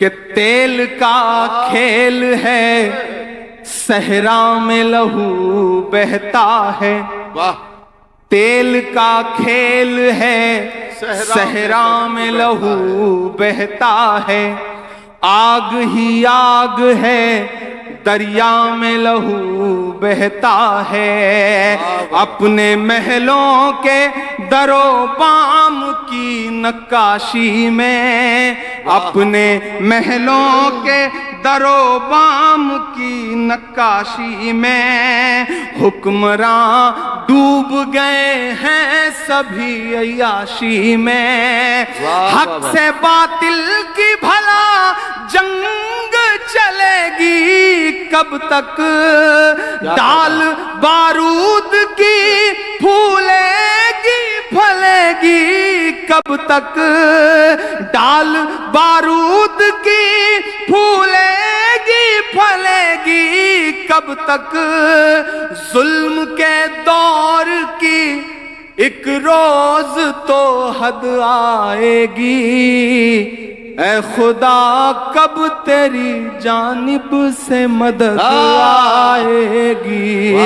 کہ تیل کا کھیل ہے صحرا میں لہو بہتا ہے. واہ. تیل کا کھیل ہے صحرا میں لہو بہتا ہے. آگ ہی آگ ہے دریا میں لہو بہتا ہے. اپنے محلوں کے در و بام کی نقاشی میں, اپنے محلوں کے در و بام کی نقاشی میں حکمراں ڈوب گئے ہیں سبھی عیاشی میں. حق سے باطل کی بھلا جنگ چلے گی کب تک, ڈال بارود کی پھولے گی پھلے گی کب تک, ڈال بارود کی پھولے گی پھلے گی کب تک. ظلم کے دور کی ایک روز تو حد آئے گی, اے خدا کب تیری جانب سے مدد آئے گی.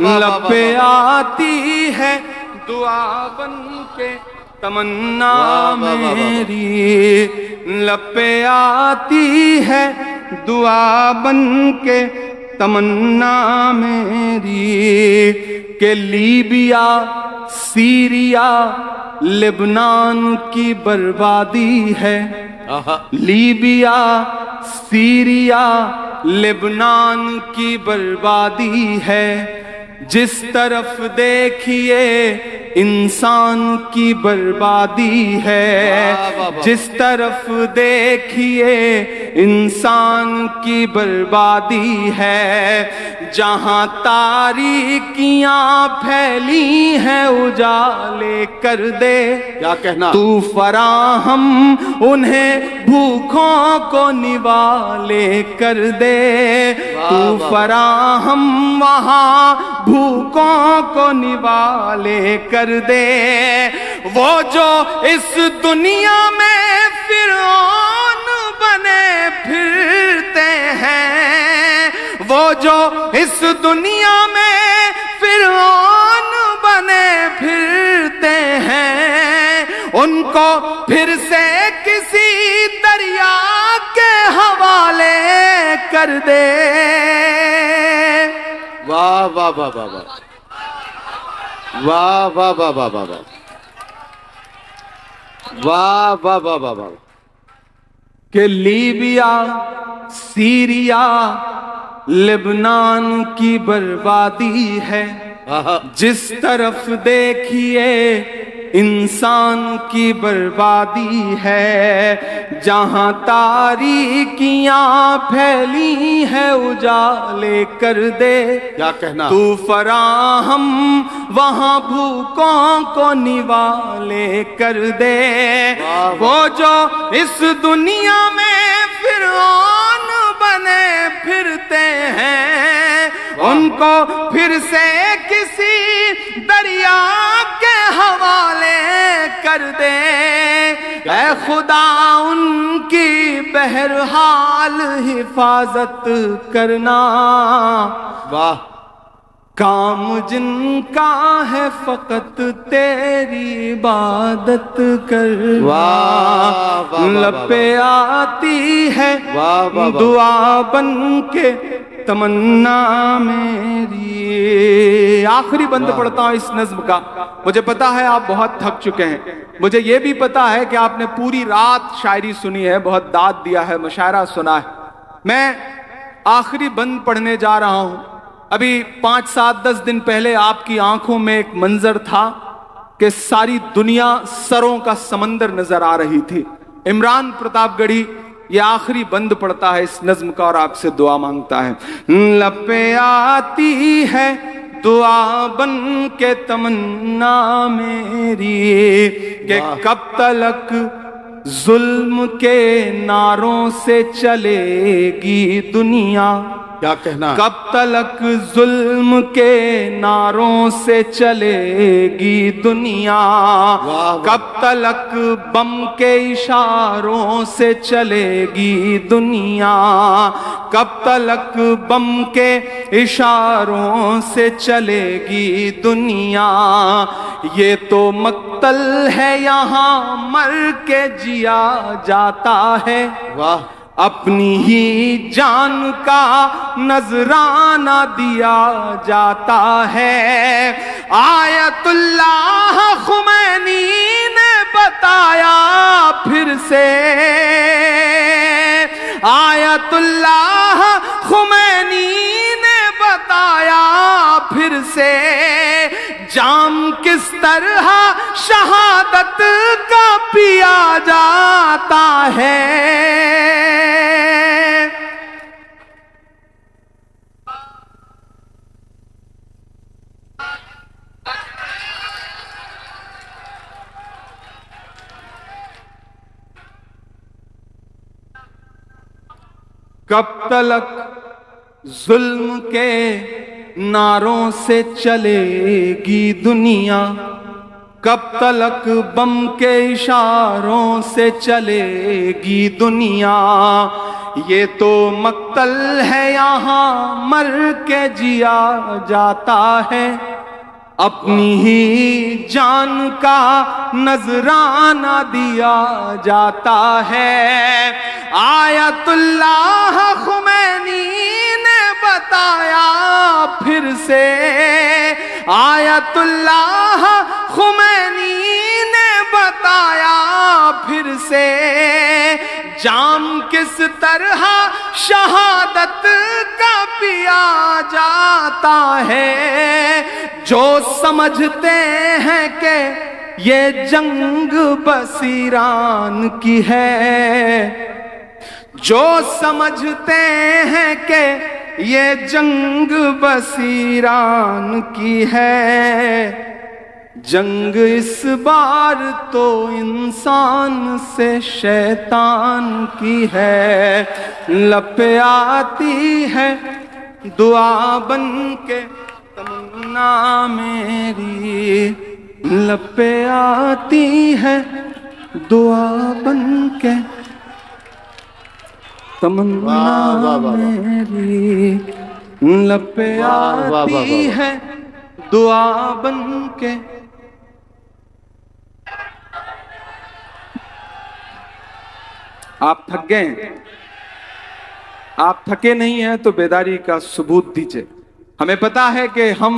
لب پہ آتی ہے دعا بن کے تمنا میری, لب پہ آتی ہے دعا بن کے تمنا میری, کہ لیبیا سیریا لبنان کی بربادی ہے. لیبیا سیریا لبنان کی بربادی ہے. جس طرف دیکھیے انسان کی بربادی ہے, جس طرف دیکھیے انسان کی بربادی ہے. جہاں تاریکیاں پھیلی ہیں اجالے کر دے, کیا کہنا, تو فراہم انہیں بھوکوں کو نوالے کر دے. تو فراہم وہاں بھوکوں کو نوالے کر دے. وہ جو اس دنیا میں فرعون بنے پھرتے ہیں, وہ جو اس دنیا میں فرعون بنے پھرتے ہیں, ان کو پھر سے کسی دریا کے حوالے کر دے. واہ واہ واہ واہ واہ واہ واہ واہ واہ واہ واہ واہ واہ واہ واہ. کہ لیبیا سیریا لبنان کی بربادی ہے. جس طرف دیکھیے انسان کی بربادی ہے. جہاں تاریکیاں پھیلی ہیں اجالے کر دے. کیا کہنا, تو فراہم وہاں بھوکوں کو نوالے کر دے. وہ جو اس دنیا میں فرعون بنے پھرتے ہیں, ان کو پھر سے کسی دریا کے حوالے کر دے. اے خدا ان کی بہرحال حفاظت کرنا. واہ. کام جن کا ہے فقط تیری عبادت کرنا. لب پہ آتی ہے دعا بن کے تمنا میری. آخری بند پڑھتا ہوں اس نظم کا. مجھے پتا ہے آپ بہت تھک چکے ہیں, مجھے یہ بھی پتا ہے کہ آپ نے پوری رات شاعری سنی ہے, بہت داد دیا ہے, مشاعرہ سنا ہے. میں آخری بند پڑھنے جا رہا ہوں. ابھی 5, 7, 10 دن پہلے آپ کی آنکھوں میں ایک منظر تھا کہ ساری دنیا سروں کا سمندر نظر آ رہی تھی. عمران پرتاپ گڑھی یہ آخری بند پڑھتا ہے اس نظم کا اور آپ سے دعا مانگتا ہے. لب پہ آتی ہے دعا بن کے تمنا میری, کہ کب تلک ظلم کے ناروں سے چلے گی دنیا. کیا کہنا؟ کب تلک ظلم کے نعروں سے چلے گی دنیا، کب تلک بم کے اشاروں سے چلے گی دنیا، کب تلک بم کے اشاروں سے چلے گی دنیا، یہ تو مقتل ہے یہاں مر کے جیا جاتا ہے، واہ اپنی ہی جان کا نذرانہ دیا جاتا ہے۔ آیت اللہ خمینی نے بتایا پھر سے، آیت اللہ خمینی نے بتایا پھر سے، جام کس طرح شہادت کا پیا جاتا ہے۔ کب تلک ظلم کے نعروں سے چلے گی دنیا، کب تلک بم کے اشاروں سے چلے گی دنیا، یہ تو مقتل ہے یہاں مر کے جیا جاتا ہے، اپنی ہی جان کا نذرانہ دیا جاتا ہے۔ آیت اللہ خمینی نے بتایا پھر سے، آیت اللہ خمینی نے بتایا پھر سے، جام کس طرح شہادت کا پیا جاتا ہے۔ جو سمجھتے ہیں کہ یہ جنگ بس ایران کی ہے، جو سمجھتے ہیں کہ یہ جنگ بس ایران کی ہے، جنگ اس بار تو انسان سے شیطان کی ہے۔ لب پہ آتی ہے دعا بن کے تمنا میری، لب پہ آتی ہے دعا بن کے تمنا میری، لب پہ آتی ہے دعا بن کے۔ آپ تھک گئے ہیں؟ آپ تھکے نہیں ہیں تو بیداری کا ثبوت دیجئے۔ ہمیں پتا ہے کہ ہم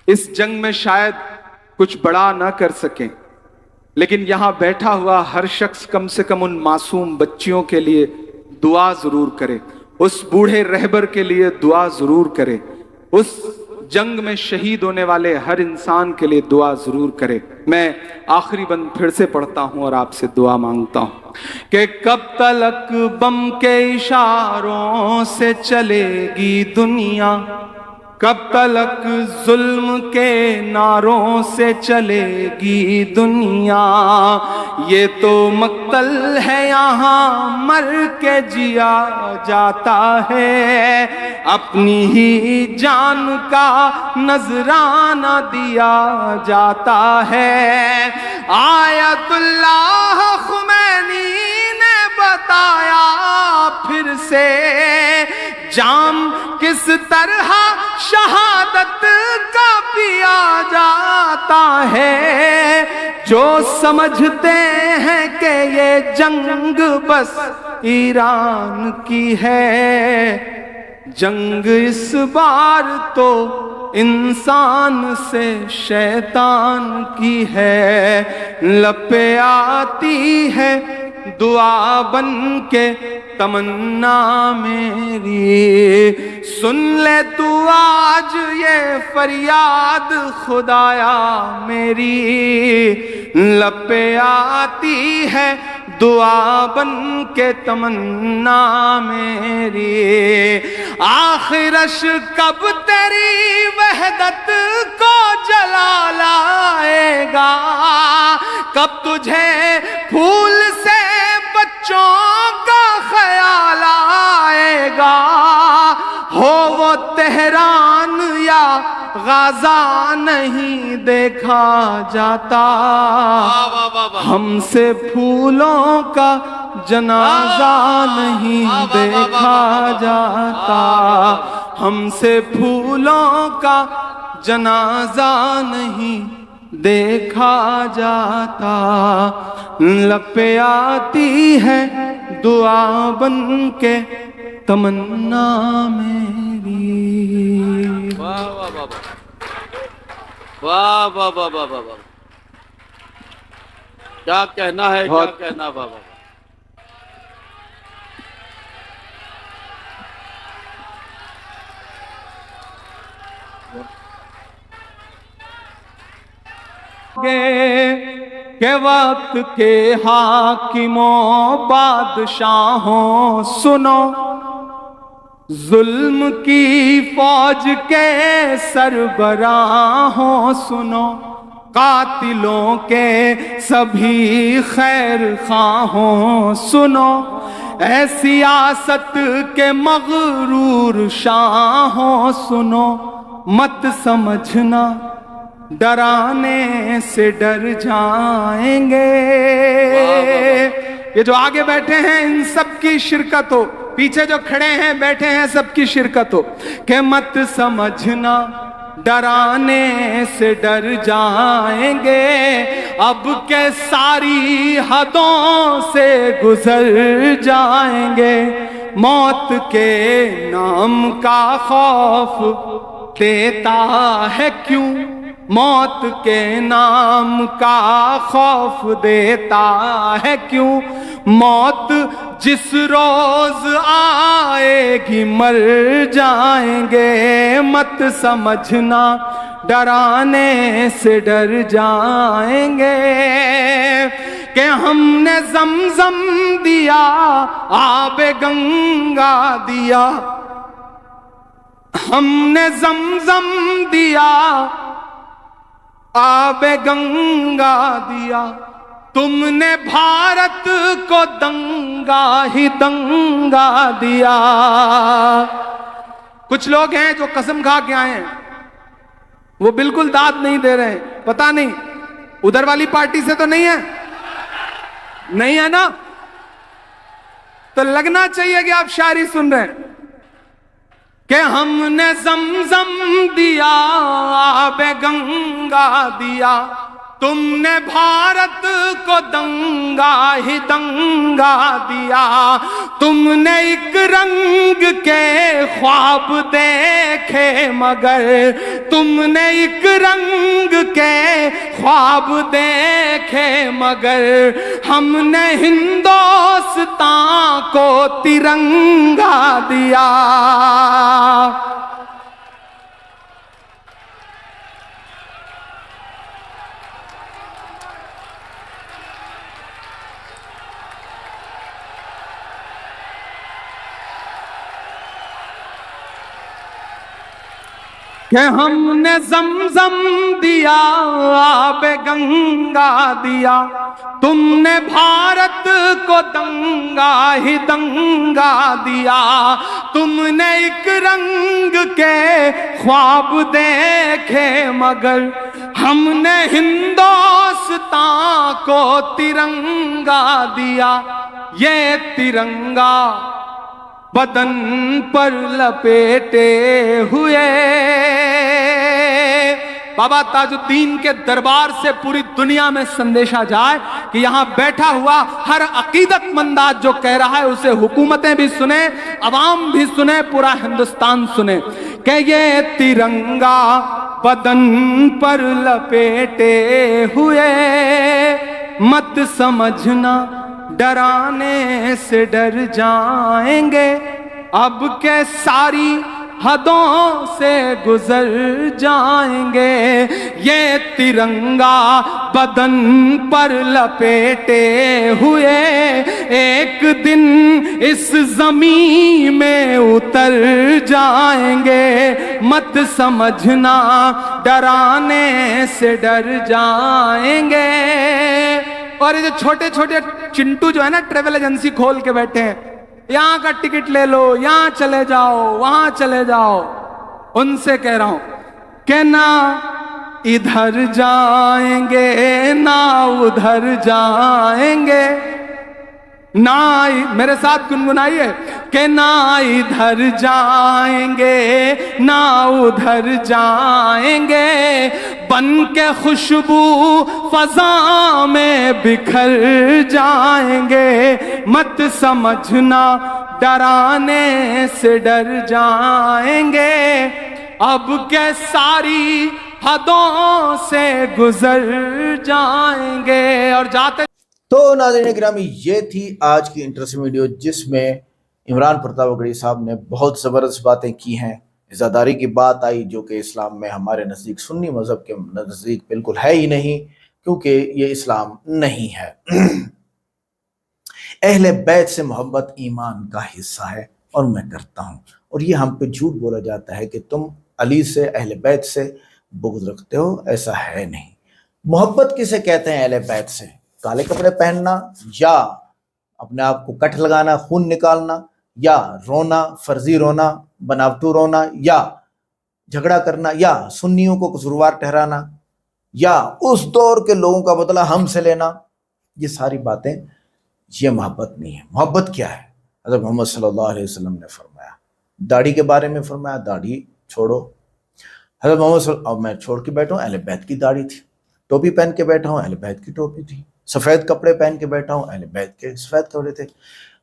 اس جنگ میں شاید کچھ بڑا نہ کر سکیں، لیکن یہاں بیٹھا ہوا ہر شخص کم سے کم ان معصوم بچیوں کے لیے دعا ضرور کرے، اس بوڑھے رہبر کے لیے دعا ضرور کرے، اس جنگ میں شہید ہونے والے ہر انسان کے لیے دعا ضرور کرے۔ میں آخری بند پھر سے پڑھتا ہوں اور آپ سے دعا مانگتا ہوں کہ کب تلک بم کے اشاروں سے چلے گی دنیا، کب تلک ظلم کے نعروں سے چلے گی دنیا، یہ تو مقتل ہے یہاں مر کے جیا جاتا ہے، اپنی ہی جان کا نذرانہ دیا جاتا ہے۔ آیت اللہ خمینی نے بتایا پھر سے، جام کس طرح شہادت کا پیا جاتا ہے، جو سمجھتے ہیں کہ یہ جنگ بس ایران کی ہے، جنگ اس بار تو انسان سے شیطان کی ہے، لب پہ آتی ہے دعا بن کے تمنا میری، سن لے تو آج یہ فریاد خدایا میری، لب پہ آتی ہے دعا بن کے تمنا میری، آخرش کب تیری وحدت کو جلا لائے گا، کب تجھے پھول سے بچوں کا خیال آئے گا، غازہ نہیں دیکھا جاتا، ہم سے پھولوں کا جنازہ نہیں دیکھا جاتا، ہم سے پھولوں کا جنازہ نہیں دیکھا جاتا، لب پہ آتی ہے دعا بن کے تمنا میری۔ واہ واہ واہ واہ واہ واہ واہ واہ واہ، کیا کہنا ہے، کیا کہنا بابا۔ کہ وقت کے حاکموں بادشاہوں سنو، ظلم کی فوج کے سربراہوں سنو، قاتلوں کے سبھی خیر خواہوں سنو، اے سیاست کے مغرور شاہوں سنو، مت سمجھنا ڈرانے سے ڈر جائیں گے۔ یہ جو آگے بیٹھے ہیں ان سب کی شرکت ہو، پیچھے جو کھڑے ہیں بیٹھے ہیں سب کی شرکت ہو، کہ مت سمجھنا ڈرانے سے ڈر جائیں گے، اب کے ساری حدوں سے گزر جائیں گے، موت کے نام کا خوف دیتا ہے کیوں، موت کے نام کا خوف دیتا ہے کیوں، موت جس روز آئے گی مر جائیں گے، مت سمجھنا ڈرانے سے ڈر جائیں گے، کہ ہم نے زمزم دیا آب گنگا دیا، ہم نے زمزم دیا آب گنگا دیا، تم نے بھارت کو دنگا ہی دنگا دیا۔ کچھ لوگ ہیں جو قسم کھا کے آئے ہیں، وہ بالکل داد نہیں دے رہے، پتہ نہیں ادھر والی پارٹی سے تو نہیں ہے، نہیں ہے نا، تو لگنا چاہیے کہ آپ شاعری سن رہے ہیں، کہ ہم نے زمزم دیا آب گنگا دیا، تم نے بھارت کو دنگا ہی دنگا دیا، تم نے ایک رنگ کے خواب دیکھے مگر، تم نے ایک رنگ کے خواب دیکھے مگر، ہم نے ہندوستان کو ترنگا دیا۔ کہ ہم نے زمزم دیا آب گنگا دیا، تم نے بھارت کو دنگا ہی دنگا دیا، تم نے ایک رنگ کے خواب دیکھے مگر، ہم نے ہندوستان کو ترنگا دیا، یہ ترنگا بدن پر لپیٹے ہوئے۔ بابا تاج الدین کے دربار سے پوری دنیا میں سندیشہ جائے کہ یہاں بیٹھا ہوا ہر عقیدت مند آج جو کہہ رہا ہے اسے حکومتیں بھی سنیں، عوام بھی سنیں، پورا ہندوستان سنیں، کہ یہ ترنگا بدن پر لپیٹے ہوئے، مت سمجھنا ڈرانے سے ڈر جائیں گے، اب کے ساری حدوں سے گزر جائیں گے، یہ ترنگا بدن پر لپیٹے ہوئے ایک دن اس زمین میں اتر جائیں گے، مت سمجھنا ڈرانے سے ڈر جائیں گے۔ اور یہ جو چھوٹے چھوٹے چنٹو جو ہے نا ٹریول ایجنسی کھول کے بیٹھے ہیں، یہاں کا ٹکٹ لے لو، یہاں چلے جاؤ، وہاں چلے جاؤ، ان سے کہہ رہا ہوں کہ نہ ادھر جائیں گے نہ ادھر جائیں گے، نہ میرے ساتھ گنگنائیے کہ نہ ادھر جائیں گے نہ ادھر جائیں گے، بن کے خوشبو فضا میں بکھر جائیں گے، مت سمجھنا ڈرانے سے ڈر جائیں گے، اب کے ساری حدوں سے گزر جائیں گے۔ اور جاتے تو ناظرین گرامی، یہ تھی آج کی انٹرسٹنگ ویڈیو جس میں عمران پرتاپ گڑھی صاحب نے بہت زبردست باتیں کی ہیں۔ عزاداری کی بات آئی جو کہ اسلام میں ہمارے نزدیک، سنی مذہب کے نزدیک بالکل ہے ہی نہیں، کیونکہ یہ اسلام نہیں ہے۔ اہل بیت سے محبت ایمان کا حصہ ہے اور میں کرتا ہوں، اور یہ ہم پہ جھوٹ بولا جاتا ہے کہ تم علی سے، اہل بیت سے بغض رکھتے ہو، ایسا ہے نہیں۔ محبت کسے کہتے ہیں اہل بیت سے؟ کالے کپڑے پہننا، یا اپنے آپ کو کٹ لگانا، خون نکالنا، یا رونا، فرضی رونا، بناوٹو رونا، یا جھگڑا کرنا، یا سنیوں کو قصوروار ٹھہرانا، یا اس دور کے لوگوں کا بدلہ ہم سے لینا، یہ ساری باتیں، یہ محبت نہیں ہے۔ محبت کیا ہے؟ حضرت محمد صلی اللہ علیہ وسلم نے فرمایا، داڑھی کے بارے میں فرمایا داڑھی چھوڑو۔ حضرت محمد صلی اللہ علیہ وسلم، اب میں چھوڑ کے بیٹھا ہوں، اہل بیت کی داڑھی تھی۔ ٹوپی پہن کے بیٹھا ہوں، اہل بیت کی ٹوپی تھی۔ سفید کپڑے پہن کے بیٹھا ہوں، اہل بیت کے سفید کپڑے تھے۔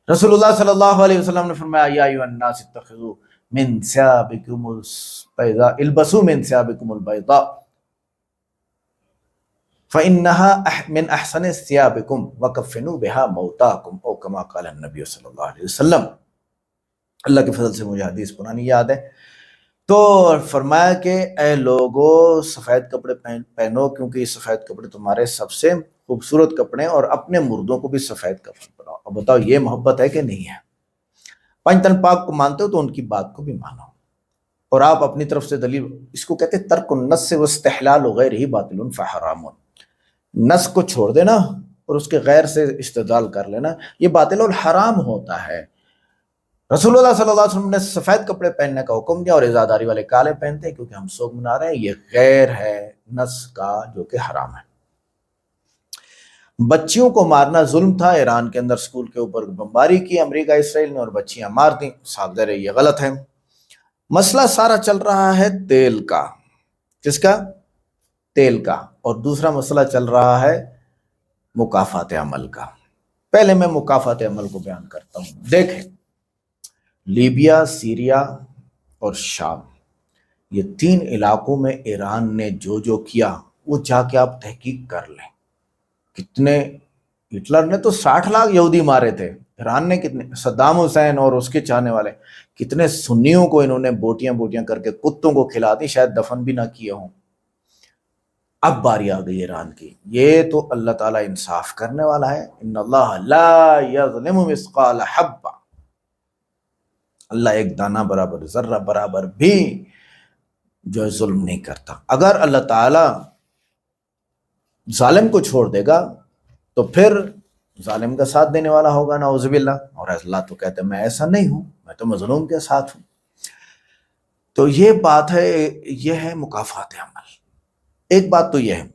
رسول اللہ صلی اللہ علیہ وسلم نے فرمایا، یا ایھا الناس اتخذوا من ثیابکم البیضاء، البسوا من ثیابکم البیضاء فإنها من احسن ثیابکم وکفنوا بها موتاکم، او کما قال النبی صلی اللہ علیہ وسلم۔ اللہ کے فضل سے مجھے حدیث پرانی یاد ہے، تو فرمایا کہ اے لوگو سفید کپڑے پہنو، کیونکہ یہ سفید کپڑے تمہارے سب سے خوبصورت کپڑے، اور اپنے مردوں کو بھی سفید کفن پہناؤ۔ اب بتاؤ یہ محبت ہے کہ نہیں ہے؟ پنج تن پاک کو مانتے ہو تو ان کی بات کو بھی مانو، اور آپ اپنی طرف سے دلیل، اس کو کہتے ہیں ترک النص واستحلال غیرہ باطل فحرام۔ نص کو چھوڑ دینا اور اس کے غیر سے استدلال کر لینا، یہ باطل اور حرام ہوتا ہے۔ رسول اللہ صلی اللہ علیہ وسلم نے سفید کپڑے پہننے کا حکم دیا، اور عزاداری والے کالے پہنتے ہیں کیونکہ ہم سوگ منا رہے ہیں، یہ غیر ہے نص کا جو کہ حرام ہے۔ بچیوں کو مارنا ظلم تھا، ایران کے اندر سکول کے اوپر بمباری کی امریکہ اسرائیل نے اور بچیاں مار دیں، صاف ظاہر ہے یہ غلط ہے۔ مسئلہ سارا چل رہا ہے تیل کا، کس کا؟ تیل کا، اور دوسرا مسئلہ چل رہا ہے مکافات عمل کا۔ پہلے میں مکافات عمل کو بیان کرتا ہوں۔ دیکھیں، لیبیا، سیریا اور شام، یہ تین علاقوں میں ایران نے جو کیا وہ جا کے آپ تحقیق کر لیں۔ کتنے، ہٹلر نے تو 60 لاکھ یہودی مارے تھے، ایران نے کتنے، صدام حسین اور اس کے چاہنے والے کتنے سنیوں کو انہوں نے بوٹیاں کر کے کتوں کو کھلا دی، شاید دفن بھی نہ کیے ہوں۔ اب باری آ گئی ایران کی، یہ تو اللہ تعالیٰ انصاف کرنے والا ہے۔ ان اللہ لا یظلم مثقال حبہ، اللہ ایک دانہ برابر، ذرہ برابر بھی جو ہے ظلم نہیں کرتا۔ اگر اللہ تعالیٰ ظالم کو چھوڑ دے گا تو پھر ظالم کا ساتھ دینے والا ہوگا، نعوذ باللہ، اور اللہ تو کہتے ہیں میں ایسا نہیں ہوں، میں تو مظلوم کے ساتھ ہوں۔ تو یہ بات ہے، یہ ہے مکافات عمل۔ ایک بات تو یہ ہے۔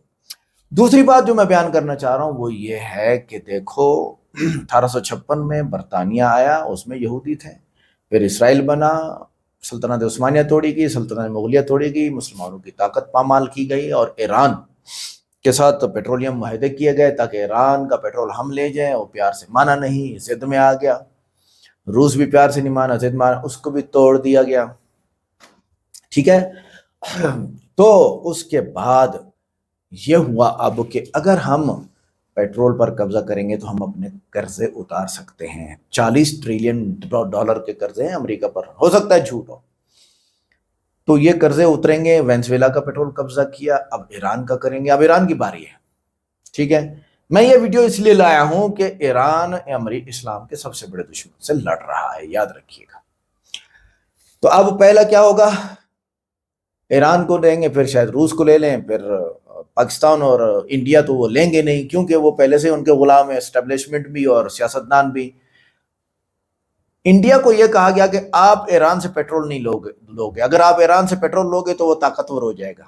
دوسری بات جو میں بیان کرنا چاہ رہا ہوں وہ یہ ہے کہ دیکھو 1856 میں برطانیہ آیا، اس میں یہودی تھے، پھر اسرائیل بنا، سلطنت عثمانیہ توڑی گئی، سلطنت مغلیہ توڑی گئی، مسلمانوں کی طاقت پامال کی گئی، اور ایران کے ساتھ پیٹرولیم معاہدے کیے گئے تاکہ ایران کا پیٹرول ہم لے جائیں، وہ پیار سے مانا نہیں، ضد میں آ گیا۔ روس بھی پیار سے نہیں مانا، ضد مانا، اس کو بھی توڑ دیا گیا، ٹھیک ہے۔ تو اس کے بعد یہ ہوا اب کہ اگر ہم پیٹرول پر قبضہ کریں گے تو ہم اپنے قرضے اتار سکتے ہیں۔ 40 ٹریلین ڈالر کے قرضے ہیں امریکہ پر، ہو سکتا ہے جھوٹ ہو، تو یہ قرضے اتریں گے۔ وینزویلا کا پیٹرول قبضہ کیا، اب ایران کا کریں گے، اب ایران کی باری ہے، ٹھیک ہے۔ میں یہ ویڈیو اس لیے لایا ہوں کہ ایران اسلام کے سب سے بڑے دشمن سے لڑ رہا ہے، یاد رکھیے گا۔ تو اب پہلا کیا ہوگا؟ ایران کو دیں گے، پھر شاید روس کو لے لیں، پھر پاکستان اور انڈیا تو وہ لیں گے نہیں، کیونکہ وہ پہلے سے ان کے غلام ہیں، اسٹیبلشمنٹ بھی اور سیاستدان بھی۔ انڈیا کو یہ کہا گیا کہ آپ ایران سے پیٹرول نہیں لوگے، اگر آپ ایران سے پیٹرول لوگے تو وہ طاقتور ہو جائے گا۔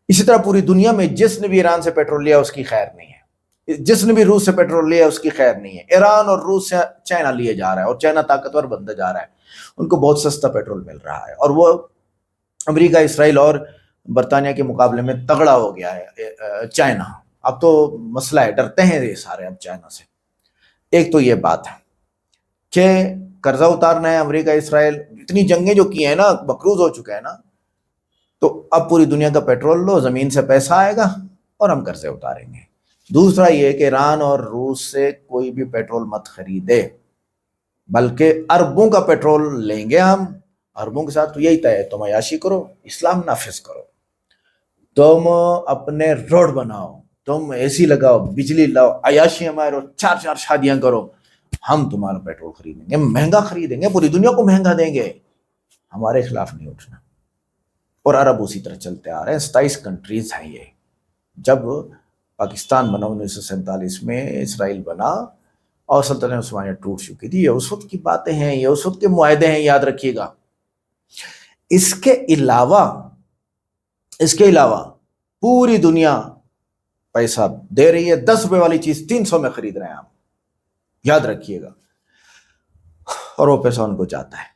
اسی طرح پوری دنیا میں جس نے بھی ایران سے پیٹرول لیا اس کی خیر نہیں ہے، جس نے بھی روس سے پیٹرول لیا اس کی خیر نہیں ہے۔ ایران اور روس سے چائنا لیے جا رہا ہے اور چائنا طاقتور بنتا جا رہا ہے، ان کو بہت سستا پیٹرول مل رہا ہے، اور وہ امریکہ، اسرائیل اور برطانیہ کے مقابلے میں تگڑا ہو گیا ہے چائنا۔ اب تو مسئلہ ہے، ڈرتے ہیں یہ سارے اب چائنا سے۔ ایک تو یہ بات ہے کہ قرضہ اتارنا ہے، امریکہ اسرائیل اتنی جنگیں جو کی ہیں نا، مقروض ہو چکا ہے نا، تو اب پوری دنیا کا پیٹرول لو، زمین سے پیسہ آئے گا اور ہم قرضے اتاریں گے۔ دوسرا یہ کہ ایران اور روس سے کوئی بھی پیٹرول مت خریدے، بلکہ اربوں کا پیٹرول لیں گے ہم، اربوں کے ساتھ تو یہی طے ہے، تم عیاشی کرو، اسلام نافذ کرو، تم اپنے روڈ بناؤ، تم اے سی لگاؤ، بجلی لاؤ، عیاشیاں مارو، 4 شادیاں کرو، ہم تمہارا پیٹرول خریدیں گے، مہنگا خریدیں گے، پوری دنیا کو مہنگا دیں گے، ہمارے خلاف نہیں اٹھنا۔ اور عرب اسی طرح چلتے آ رہے ہیں، 27 کنٹریز ہیں یہ۔ جب پاکستان بنا 1947 میں، اسرائیل بنا اور سلطنت عثمانیہ ٹوٹ چکی تھی، یہ اس وقت کی باتیں ہیں، یہ اس وقت کے معاہدے ہیں، یاد رکھیے گا۔ اس کے علاوہ پوری دنیا پیسہ دے رہی ہے، 10 روپے والی چیز 300 میں خرید رہے ہیں ہم، یاد رکھیے گا، اور وہ پیسہ ان کو جاتا ہے،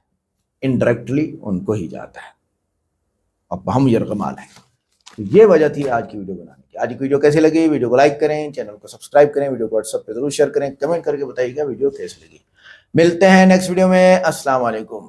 انڈائریکٹلی ان کو ہی جاتا ہے، اب ہم یرغمال ہیں۔ یہ وجہ تھی آج کی ویڈیو بنانے کی۔ آج کی ویڈیو کیسی لگی؟ ویڈیو کو لائک کریں، چینل کو سبسکرائب کریں، ویڈیو کو واٹس ایپ پہ ضرور شیئر کریں، کمنٹ کر کے بتائیے گا ویڈیو کیسی لگی۔ ملتے ہیں نیکسٹ ویڈیو میں، السلام علیکم۔